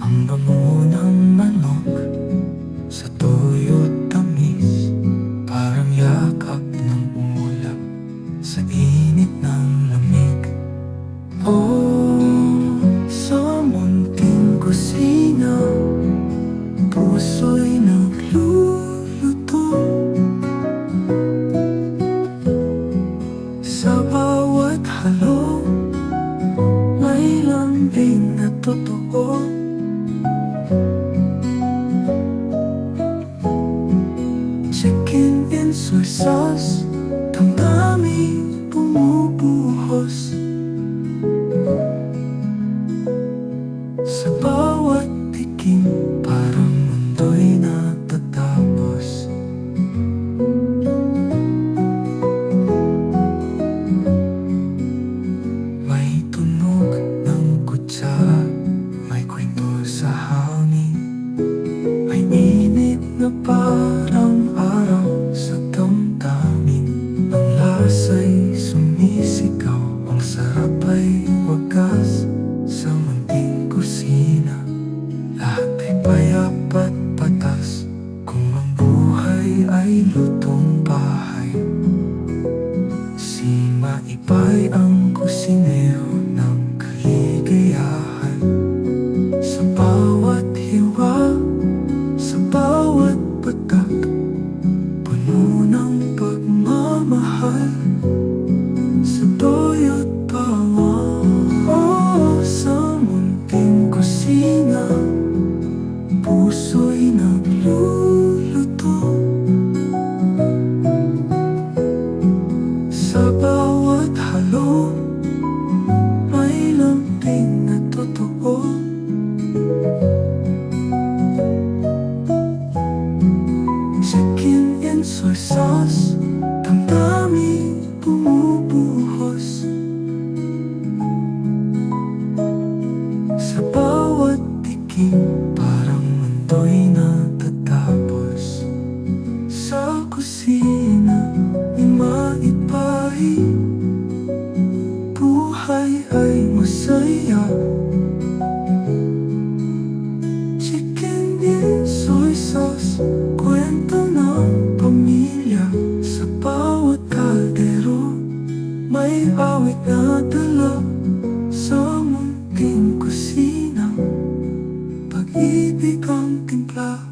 Ang bango ng manok sa toyo't tamis, parang yakap ng ulap sa init ng lamig. Oh, sa munting kusina, puso'y nagluluto. Sa bawat halo, may lambing na totoo. Chicken in soy sauce, damdamin bumubuhos. Sa bawat tikim, parang mundo'y natatapos. May tunog ng kutsara, may kwento sa hangin, may init na parang araw sa damdamin. Ang lasa'y sumisigaw, ang sarap ay wagas. Sa munting kusina, lahat ay payapat patas. Kung ang buhay ay lutong bahay, si Maipay ang kusinero ng kaligayahan. Sa bawat hiwa, sa bawat patak, puno ng pagmamahal. Sa toyo't bawang, oh, sa munting kusina, puso'y nagluluto. Sa bawat halo, may lambing na totoo. Chicken in soy sauce, damdamin bumubuhos. Sa bawat tikim, parang mundo'y natatapos. Sa kusina ni Maipay, buhay ay masaya. Chicken in soy sauce, kwento ng pamilya. Sa bawat kaldero, may awit na dala. Sa munting kusina, pag-ibig ang timpla.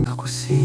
Sa kusina